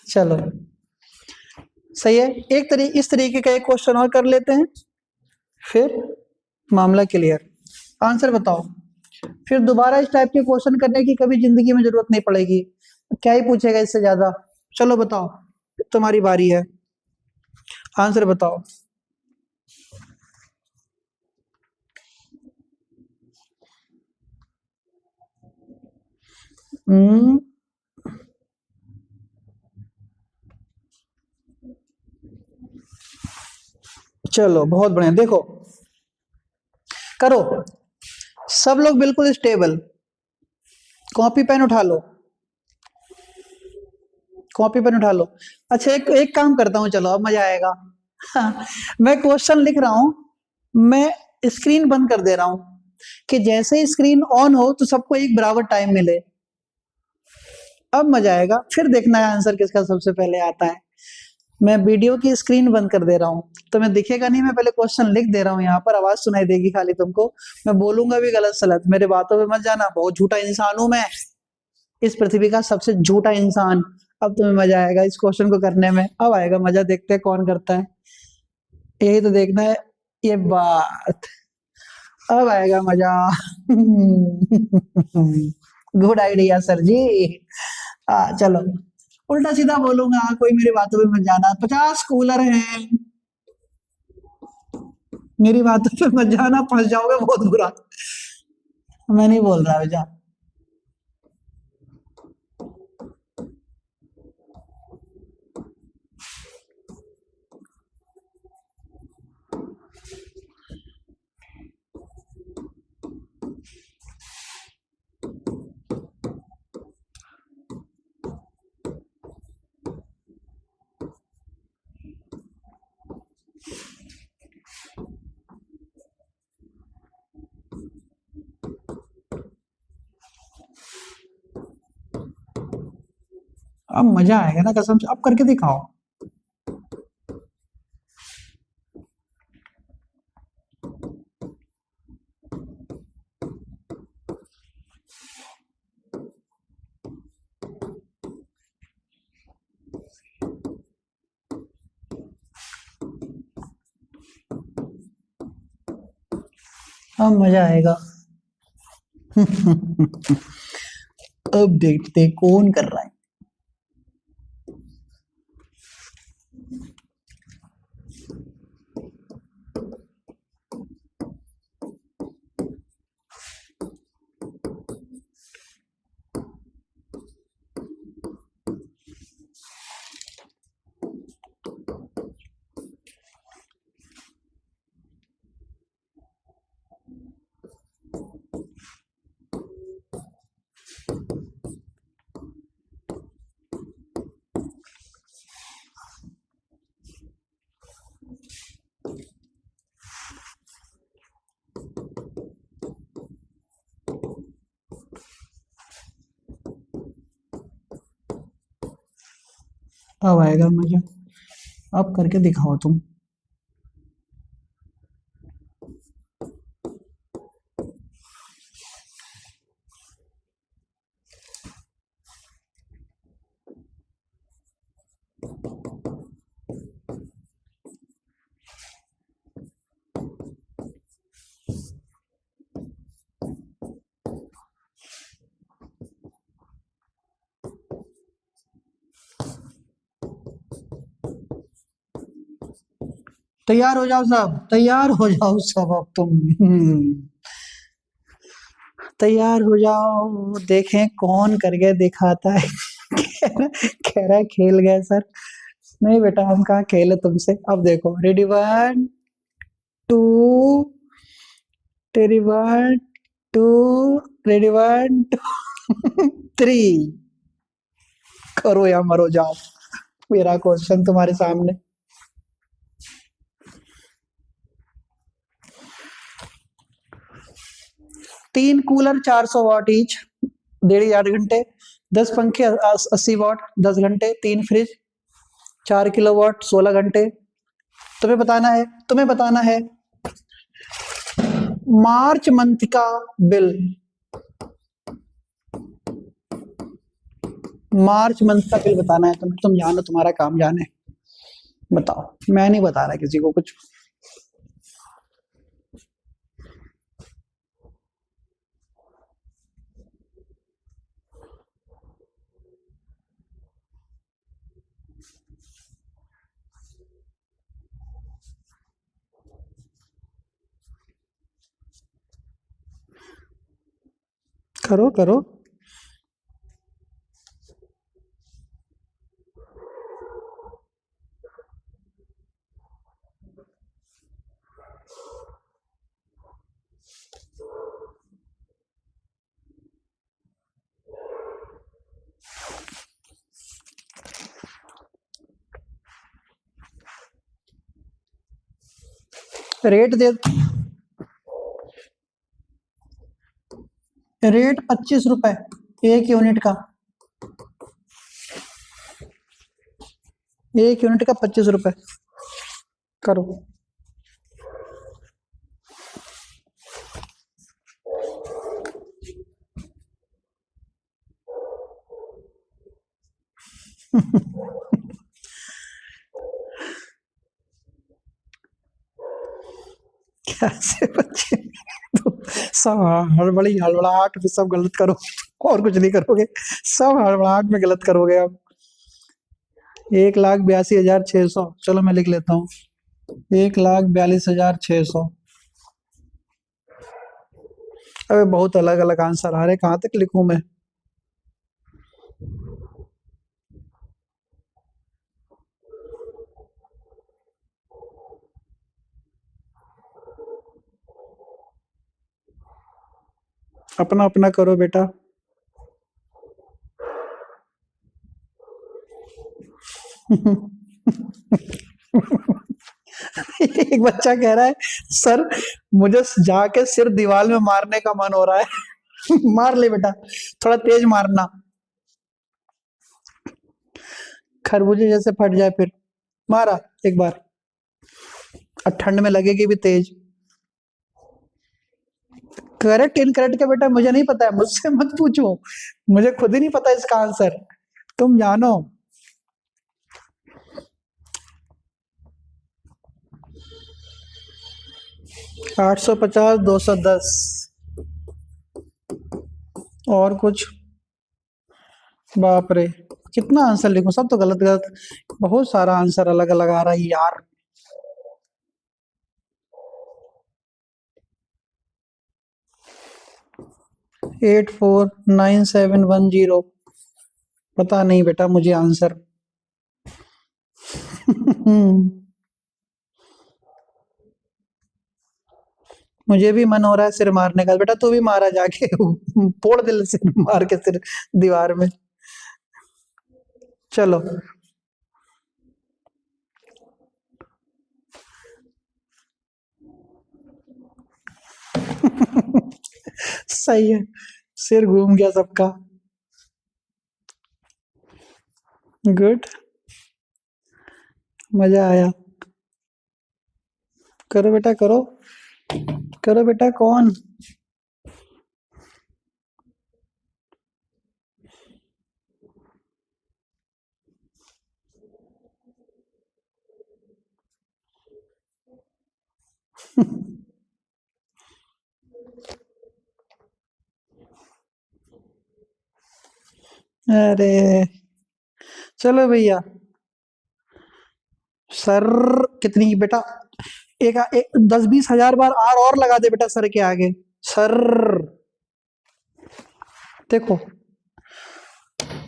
चलो सही है इस तरीके का एक क्वेश्चन और कर लेते हैं फिर मामला क्लियर आंसर बताओ फिर दोबारा इस टाइप के क्वेश्चन करने की कभी जिंदगी में जरूरत नहीं पड़ेगी क्या ही पूछेगा इससे ज्यादा चलो बताओ तुम्हारी बारी है आंसर बताओ चलो बहुत बढ़िया देखो करो सब लोग बिल्कुल स्टेबल कॉपी पेन उठा लो कॉपी पेन उठा लो अच्छा एक काम करता हूँ चलो अब मजा आएगा हाँ, मैं क्वेश्चन लिख रहा हूं मैं स्क्रीन बंद कर दे रहा हूं कि जैसे ही स्क्रीन ऑन हो तो सबको एक बराबर टाइम मिले अब मजा आएगा फिर देखना है आंसर किसका सबसे पहले आता है मैं वीडियो की स्क्रीन बंद कर दे रहा हूँ तो मैं दिखेगा नहीं मैं पहले क्वेश्चन लिख दे रहा हूँ यहाँ पर आवाज सुनाई देगी खाली तुमको मैं बोलूंगा भी गलत सलत मेरे बातों पे मत जाना बहुत झूठा इंसान हूं मैं इस पृथ्वी का सबसे झूठा इंसान अब तुम्हें मजा आएगा इस क्वेश्चन को करने में अब आएगा मजा देखते हैं कौन करता है यही तो देखना है ये बात अब आएगा मजा गुड आइडिया सर जी चलो उल्टा सीधा बोलूंगा कोई मेरी बातों में मत जाना 50 कूलर हैं मेरी बातों पे मत जाना फंस जाओगे बहुत बुरा मैं नहीं बोल रहा बेटा अब मजा आएगा ना कसम से अब करके दिखाओ अब मजा आएगा। अब देखते कौन कर रहा है। अब आएगा मजा। अब करके दिखाओ तुम। तैयार हो जाओ सब, तैयार हो जाओ सब अब तुम। तैयार हो जाओ, देखें कौन करके दिखाता है। कह रहा है खेल गए सर। नहीं बेटा, हम कहाँ खेले तुमसे। अब देखो, रेडी, 1 2, रेडी 1 2, रेडी 1 2, 3। करो या मरो, जाओ। मेरा क्वेश्चन तुम्हारे सामने। तीन कूलर 400 वाट ईच, 1.5 घंटे। 10 पंखे 80 वाट, 10 घंटे। 3 फ्रिज 4 किलोवाट, 16 घंटे। तुम्हें बताना है, तुम्हें बताना है मार्च मंथ का बिल। मार्च मंथ का बिल बताना है तुम्हें। तुम जानो, तुम्हारा काम जाने। बताओ, मैं नहीं बता रहा किसी को कुछ। करो करो। रेट दे, रेट 25 रुपए 1 यूनिट का। 1 यूनिट का 25 रुपए। करो। कैसे बच्चे। सब हड़बड़ी हड़बड़ाहट में सब गलत करो, और कुछ नहीं करोगे। सब हड़बड़ाहट में गलत करोगे अब। 1,82,600। चलो मैं लिख लेता हूँ, 1,42,600। अबे बहुत अलग अलग आंसर आ रहे, कहाँ तक लिखूं मैं। अपना अपना करो बेटा। एक बच्चा कह रहा है, सर मुझे जाके सिर दीवार में मारने का मन हो रहा है। मार ले बेटा, थोड़ा तेज मारना, खरबूजे जैसे फट जाए फिर। मारा एक बार, और ठंड में लगेगी भी तेज। करेक्ट इनकरेक्ट का बेटा मुझे नहीं पता है, मुझसे मत पूछो। मुझे खुद ही नहीं पता इसका आंसर, तुम जानो। 850, 210 और कुछ। बाप रे, कितना आंसर लिखूं, सब तो गलत गलत, बहुत सारा आंसर अलग अलग आ रहा है यार। 849710, पता नहीं बेटा मुझे आंसर। मुझे भी मन हो रहा है सिर मारने का, बेटा तू भी मारा जाके फोड़ दे सिर मार के सिर दीवार में। चलो सही है, सिर घूम गया सबका। गुड, मजा आया। करो बेटा करो, करो बेटा। कौन? अरे चलो भैया। सर कितनी बेटा, एक 10-20 हजार बार आर और लगा दे बेटा सर के आगे। सर देखो,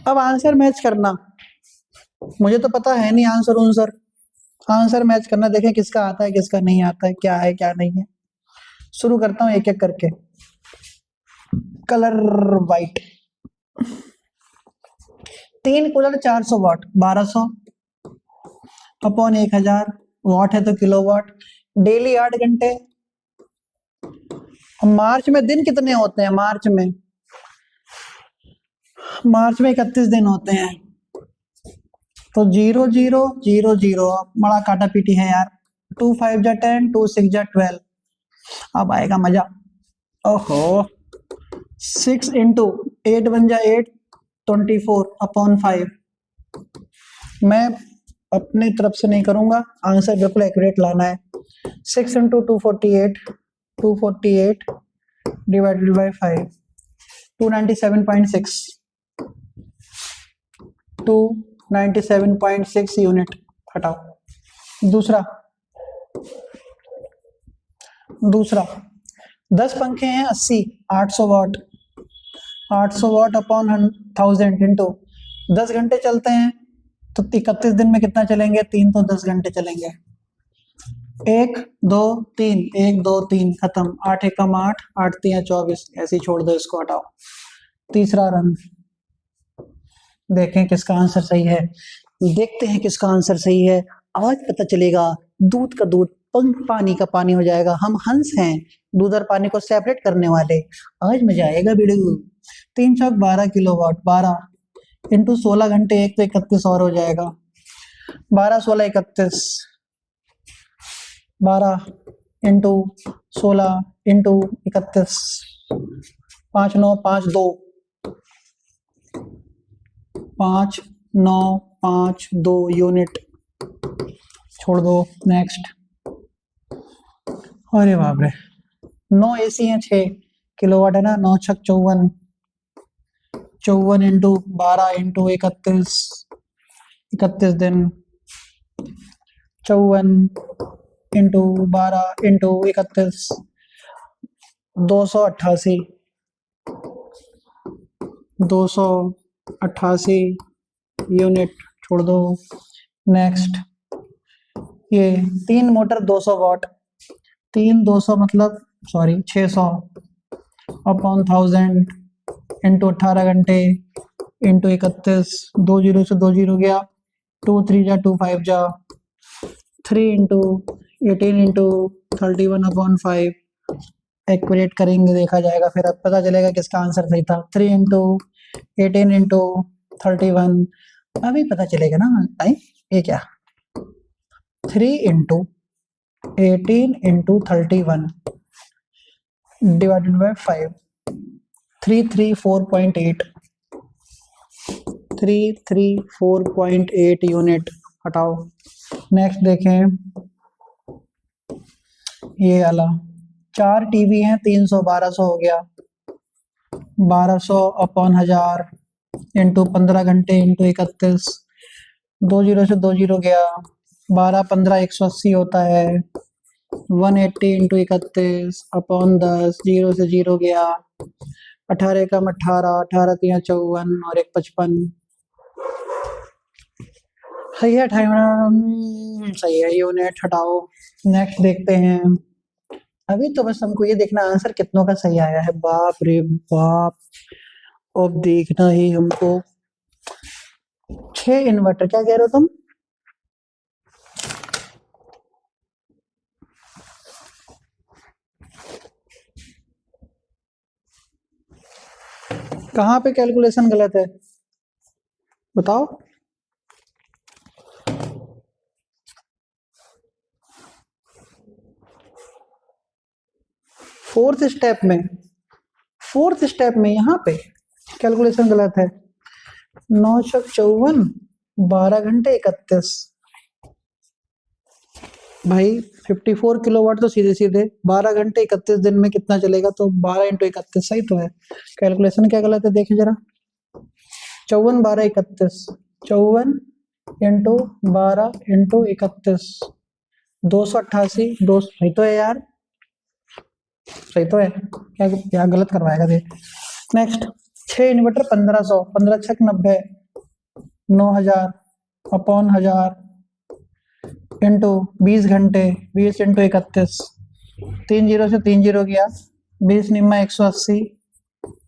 अब आंसर मैच करना, मुझे तो पता है नहीं आंसर उनसर, आंसर मैच करना, देखें किसका आता है किसका नहीं आता है, क्या है क्या नहीं है। शुरू करता हूं एक एक करके। Colour white. 3 कूलर 400 वाट, 1200 अपॉन 1000 वाट है तो किलोवाट। डेली 8 घंटे। मार्च में दिन कितने होते हैं? मार्च में 31 दिन होते हैं, तो 0 0 0 0, बड़ा काटा पीटी है यार। 2 5 जा 10, 2 6 जा 12, अब आएगा मजा। ओहो, 6 इंटू 8 बन जा 8, 24 अपॉन 5। मैं अपने तरफ से नहीं करूंगा, आंसर बिल्कुल एक्यूरेट लाना है। 6 इंटू 248, 248 डिवाइडेड बाई 5, 297.6, 297.6 यूनिट। हटाओ। दूसरा 10 पंखे हैं 80, 800 वाट, 800 वाट अपॉन 1000 इंटू 10 घंटे चलते हैं, तो 31 दिन में कितना चलेंगे? 3 तो 10 घंटे चलेंगे। 1 2 3, 1 2 3 खत्म। 8 एकम 8, 8 3 24, ऐसे ही छोड़ दो इसको, हटाओ। तीसरा रंग, देखें किसका आंसर सही है, देखते हैं किसका आंसर सही है। आज पता चलेगा, दूध का दूध पानी का पानी हो जाएगा। हम हंस हैं, दूध और पानी को सेपरेट करने वाले। आज मजा आएगा बिड़ू। 3 चौक 12 किलोवाट, 12 इंटू 16 घंटे, एक तो 31 और हो जाएगा। 12 16 31, 12 इंटू 16 इंटू 31, 5 9 5 2, 5 9 5 2 यूनिट। छोड़ दो, नेक्स्ट। अरे बाप रे, 9 एसी है, 6 किलोवाट है ना। 9 छक 54, 54 इंटू 12 इंटू 31, 31 दिन। 54 इंटू 12 इंटू 31, 288, 288 यूनिट। छोड़ दो, नेक्स्ट। ये 3 मोटर 200 वाट, 3 200 मतलब सॉरी 600 अपॉन 1000 इंटू 18 घंटे इंटू 31, 2 जीरो से 2 जीरो गया, 2 3 जा 2 5 जा, 3 इंटू 18 इंटू 31 अपॉन 5। एक्यूरेट करेंगे, देखा जाएगा, फिर अब पता चलेगा किसका आंसर सही था। 3 इंटू 18 इंटू 31, अभी पता चलेगा ना टाइम। ये क्या, 3 into 18 into 31 divided by 5, 334.8, 334.8 unit. हटाओ, नेक्स्ट देखें ये वाला। 4 टीवी हैं, 300 1200 हो गया, 1200 अपॉन 1000 इंटू 15 घंटे इंटू 31, 2 जीरो से 2 जीरो गया, 12 15 180 होता है, 180 इंटू 31 अपॉन 10, 0 से 0 गया, 18 कम 18, 18 3 54 और 1 55। सही है, सही है, यूनिट हटाओ। नेक्स्ट देखते हैं। अभी तो बस हमको ये देखना आंसर कितनों का सही आया है। बाप रे बाप, अब देखना ही हमको। 6 इन्वर्टर, क्या कह रहे हो तुम? कहाँ पे कैलकुलेशन गलत है बताओ। फोर्थ स्टेप में यहाँ पे कैलकुलेशन गलत है। 9 चौक 54, 12 घंटे 31। भाई 54 किलोवाट तो सीधे सीधे 12 घंटे 31 दिन में कितना चलेगा, तो 12 इंटू 31 सही तो है। कैलकुलेशन क्या गलत है देखे जरा। 54 12 31, 54 इंटू 12 इंटू 31, 288। 2 सही तो है यार, सही तो है। क्या गलत करवाएगा देख। नेक्स्ट, 6 इन्वर्टर 1500, 15 छक 90, 9000 अपॉन 1000 इंटू 20 घंटे, 20 इंटू 31, 3 जीरो से 3 जीरो गया, 20 निम्मा 180,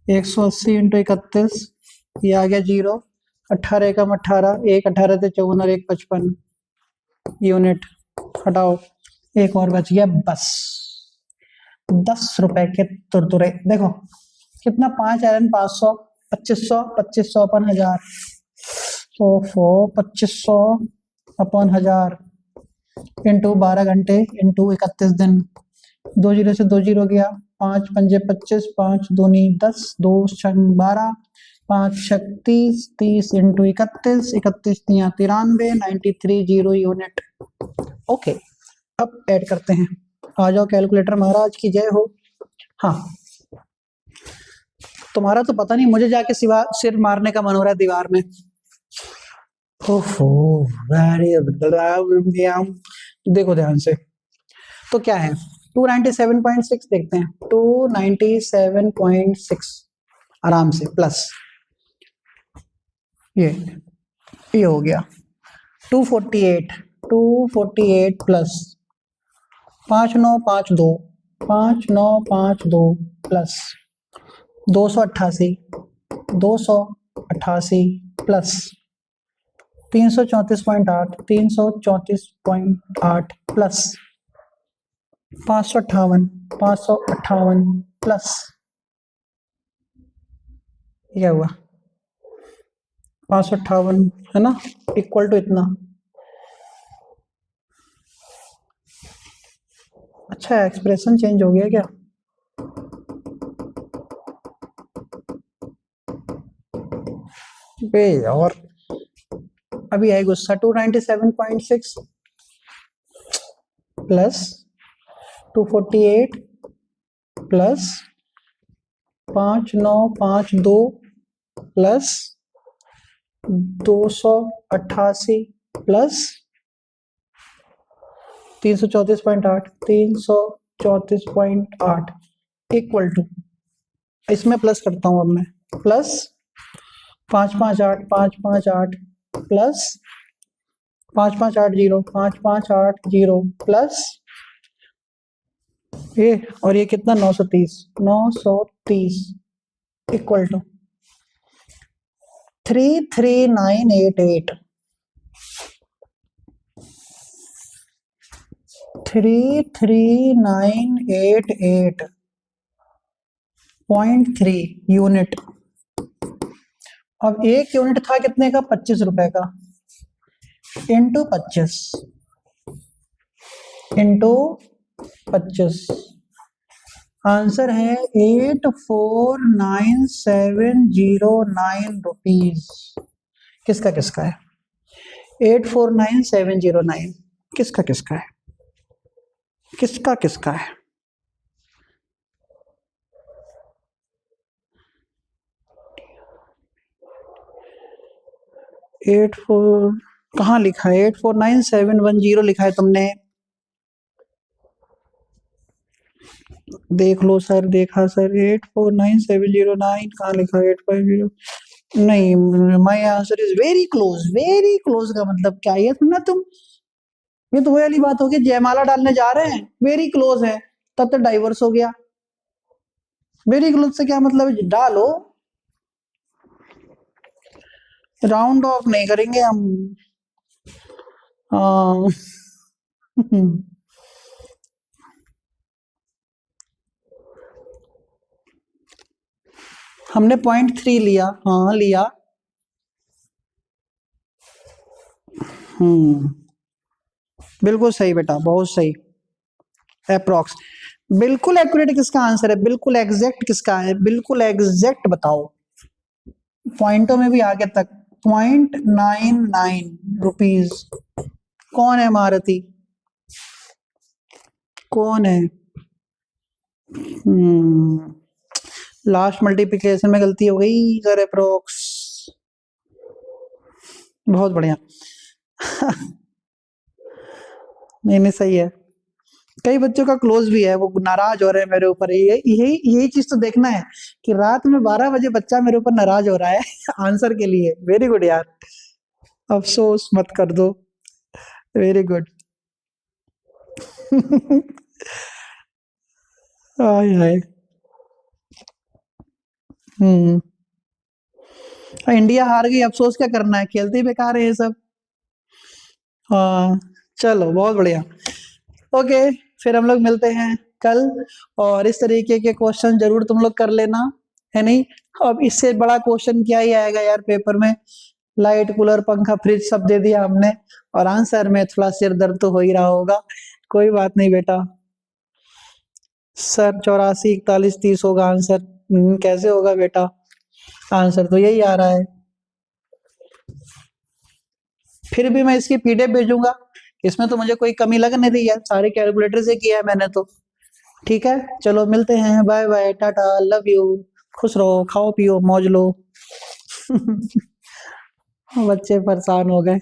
180 इंटू 31, ये आ गया 0, 18 एकम 18, 1 18 से 54 और 1 55 यूनिट हटाओ। एक और बच गया बस, 10 रुपए के तुरतुरे। देखो कितना, 5 आयरन 500, 2500, 2500 अपन 1000, 2500 अपन 1000 इंटू 12 घंटे इंटू 31 दिन, 2 जीरो से 2 जीरो गया, 5 पंजे 25, 5 दूनी 10, 2 छक 12, 5 छक 30, 30 इंटू 31, 31 तिया 93, 93 जीरो यूनिट। ओके, अब ऐड करते हैं। आ जाओ कैलकुलेटर महाराज की जय हो। हाँ, तुम्हारा तो पता नहीं, मुझे जाके सिर मारने का मन हो रहा है दीवार में। ओहो, देखो ध्यान से, तो क्या है 297.6 देखते हैं। 297.6 आराम से प्लस ये हो गया 248, 248 plus 5952, 5952 plus 288, 288 plus 334.8, 334.8 plus 558, 558 plus क्या हुआ 558 है ना, इक्वल टू इतना। अच्छा, एक्सप्रेशन चेंज हो गया क्या? बे और अभी है गुस्सा। 297.6 plus 248 plus 5952 plus 288 plus 334.8, 334.8 equal to, इसमें प्लस करता हूं अब मैं, प्लस 558, 558 प्लस 5580, 5580 प्लस ये, और ये कितना 930, 930 इक्वल टू 33988, 33988.3 यूनिट। अब एक यूनिट था कितने का, 25 रुपए का, इंटू 25 इंटू 25, आंसर है 849,709 रुपीज। किसका किसका है 849,709, किसका किसका है, किसका किसका है? 84 कहाँ लिखा है? 849710 लिखा है तुमने। देख लो सर, देखा सर। 849709 कहाँ लिखा है? 850 नहीं। My answer is very close. Very close का मतलब क्या है ना तुम? ये तो वही वाली बात होगी, जयमाला डालने जा रहे हैं, वेरी क्लोज है, तब तो डाइवर्स हो गया। वेरी क्लोज से क्या मतलब है? डालो, राउंड ऑफ नहीं करेंगे हम। हाँ। हमने 0.3 लिया। हाँ लिया। बिल्कुल सही बेटा, बहुत सही। अप्रोक्स। बिल्कुल एक्यूरेट किसका आंसर है? बिल्कुल एग्जैक्ट किसका है? बिल्कुल एग्जैक्ट बताओ। पॉइंटों में भी आगे तक। 0.99 रुपीज। कौन है महारथी? कौन है? लास्ट मल्टीप्लिकेशन में गलती हो गई सर। अप्रोक्स। बहुत बढ़िया। नहीं नहीं, सही है। कई बच्चों का क्लोज भी है, वो नाराज हो रहे हैं मेरे ऊपर। यही चीज तो देखना है कि रात में 12 बजे बच्चा मेरे ऊपर नाराज हो रहा है आंसर के लिए। वेरी गुड यार, अफसोस मत कर दो। Very good. आय हाय। इंडिया हार गई, अफसोस क्या करना है? खेलते ही बेकार है ये सब। हाँ। चलो बहुत बढ़िया। ओके, फिर हम लोग मिलते हैं कल। और इस तरीके के क्वेश्चन जरूर तुम लोग कर लेना, है नहीं? अब इससे बड़ा क्वेश्चन क्या ही आएगा यार पेपर में। लाइट, कूलर, पंखा, फ्रिज सब दे दिया हमने, और आंसर में थोड़ा सिर दर्द तो हो ही रहा होगा। कोई बात नहीं बेटा। सर 84, 41, 30 होगा आंसर। कैसे होगा बेटा? आंसर तो यही आ रहा है। फिर भी मैं इसकी पीडीएफ भेजूंगा। इसमें तो मुझे कोई कमी लग नहीं रही है, सारे कैलकुलेटर से किया है मैंने तो। ठीक है, चलो मिलते हैं। बाय बाय, टाटा, लव यू। खुश रहो, खाओ पियो, मौज लो। बच्चे परेशान हो गए।